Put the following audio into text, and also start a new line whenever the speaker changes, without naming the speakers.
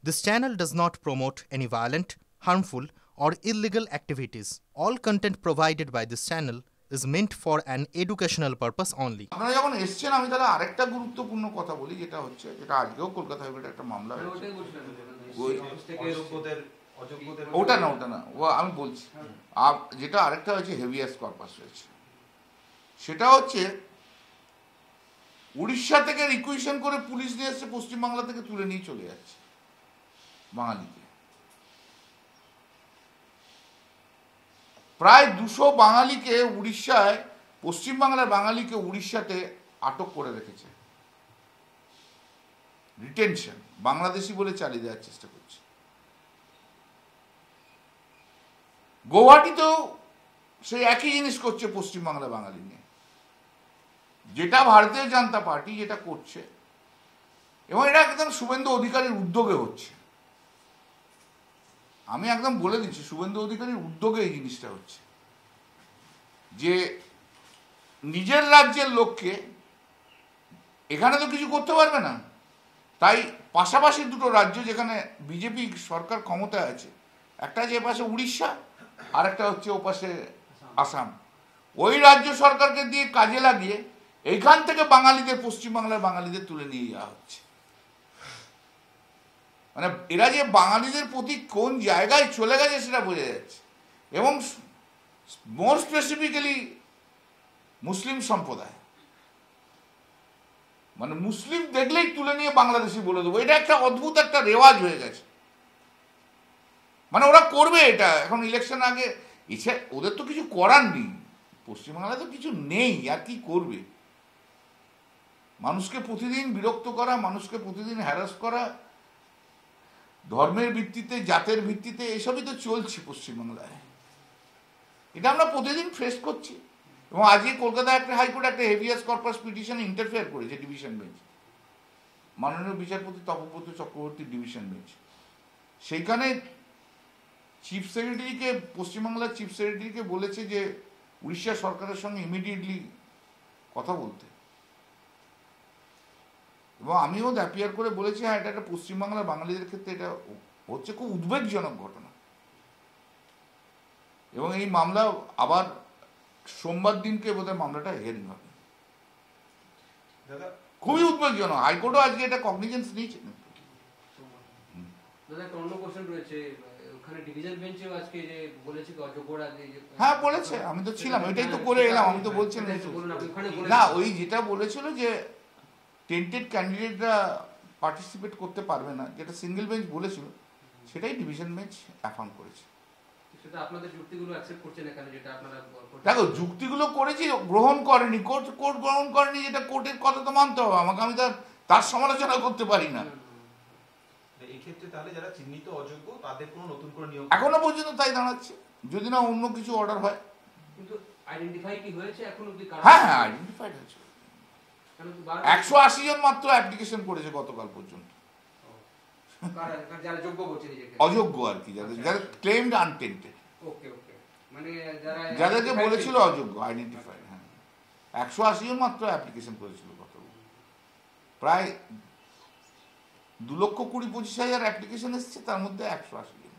This channel does not promote any violent, harmful, or illegal activities. All content provided by this channel is meant for an educational purpose only.
আপনারা যখন এসছেন আমি তাহলে আরেকটা গুরুত্বপূর্ণ কথা বলি, যেটা হচ্ছে, যেটা আজকেও কলকাতা হাইকোর্টে একটা মামলা হয়েছে। ওটা না ও আমি বলছি। আর যেটা আরেকটা হচ্ছে হেভিয়াস কর্পাস হয়েছে, সেটা হচ্ছে উড়িষ্যা থেকে রিকুইশন করে পুলিশ নিয়ে এসছে, পশ্চিমবাংলা থেকে তুলে নিয়ে চলে যাচ্ছে বাঙালিকে। প্রায় 200 বাঙালিকে উড়িষ্যায়, পশ্চিমবাংলার বাঙালিকে উড়িষ্যাতে আটক করে রেখেছে, রিটেনশন, বাংলাদেশি বলে চালিয়ে দেওয়ার চেষ্টা করছে। গৌহাটিতেও সেই একই জিনিস করছে পশ্চিমবাংলার বাঙালি নিয়ে, যেটা ভারতীয় জনতা পার্টি যেটা করছে, এবং এটা একদম শুভেন্দু অধিকারীর উদ্যোগে হচ্ছে। আমি একদম বলে দিচ্ছি, শুভেন্দু অধিকারীর উদ্যোগে এই জিনিসটা হচ্ছে, যে নিজের রাজ্যের লোককে এখানে তো কিছু করতে পারবে না, তাই পাশাপাশি দুটো রাজ্য যেখানে বিজেপি সরকার ক্ষমতায় আছে, একটা যে পাশে উড়িষ্যা আর একটা হচ্ছে ওপাশে আসাম, ওই রাজ্য সরকারকে দিয়ে কাজে লাগিয়ে এইখান থেকে বাঙালিদের, পশ্চিমবাংলার বাঙালিদের তুলে নিয়ে যাওয়া হচ্ছে। মানে এরা যে বাঙালিদের প্রতি কোন জায়গায় চলে গেছে সেটা বোঝা যাচ্ছে। এবং মোর স্পেসিফিক্যালি মুসলিম সম্প্রদায়, মানে মুসলিম দেখলেই তুলে নিয়ে বাংলাদেশি বলে দেবো, এটা একটা অদ্ভুত একটা রেওয়াজ হয়ে গেছে। মানে ওরা করবে এটা এখন ইলেকশন আগে, ইচ্ছে ওদের তো কিছু করার নেই, পশ্চিমবাংলায় তো কিছু নেই, আর কি করবে? মানুষকে প্রতিদিন বিরক্ত করা, মানুষকে প্রতিদিন হ্যারাস করা, ধর্মের ভিত্তিতে, জাতের ভিত্তিতে, এসবই তো চলছে পশ্চিমবাংলায়। এটা আমরা প্রতিদিন ফেস করছি। এবং আজকে কলকাতা একটা হাইকোর্ট একটা হেভিয়াস কর্পাস পিটিশনে ইন্টারফেয়ার করেছে ডিভিশন বেঞ্চ, মাননীয় বিচারপতি তপব্রত চক্রবর্তী ডিভিশন বেঞ্চ। সেইখানে চিফ সেক্রেটারিকে, পশ্চিমবাংলার চিফ সেক্রেটারিকে বলেছে যে উড়িষ্যা সরকারের সঙ্গে ইমিডিয়েটলি কথা বলতে। এবং আমিও অ্যাপিয়ার করে বলেছি, হ্যাঁ, এটা একটা পশ্চিমবাংলার বাঙালিদের ক্ষেত্রে এটা হচ্ছে খুব উদ্বেগজনক ঘটনা। এবং এই মামলা আবার সোমবার দিনকে বোধহয় মামলাটা হিয়ারিং হবে। খুবই উদ্বেগজনক। হাইকোর্টও আজকে এটা কগনিজেন্স নিয়েছে। হ্যাঁ বলেছে, আমি তো ছিলাম, এটাই তো করে এলাম, আমি তো বলছি না। ওই যেটা বলেছিল যে টেন্টেড ক্যান্ডিডেটরা পার্টিসিপেট করতে পারবে না, যেটা সিঙ্গেল বেঞ্চ বলেছিল, সেটাই ডিভিশন বেঞ্চ অ্যাফার্ম করেছে। দেখো, যুক্তিগুলো করেছি, গ্রহণ করেনি কোর্ট, গ্রহণ করেনি, যেটা কোর্টের কথা তো মানতে হবে আমাকে, আমি তার সমালোচনা করতে পারি না। এখনো পর্যন্ত তাই দাঁড়াচ্ছে, যদি না অন্য কিছু অর্ডার হয়। হ্যাঁ হ্যাঁ, আইডেন্টিফাইড হয়েছে। 180 জন মাত্র অ্যাপ্লিকেশন করেছে গতকাল পর্যন্ত, অযোগ্য আর কি, যাদের ক্লেমড আনটেন্টেড, যাদেরকে বলেছিল অযোগ্য, আইডেন্টিফাইড। হ্যাঁ, 180 জন মাত্র অ্যাপ্লিকেশন করেছিল গতকাল। প্রায় 2,20,25,000 অ্যাপ্লিকেশন এসছে, তার মধ্যে 180 জন।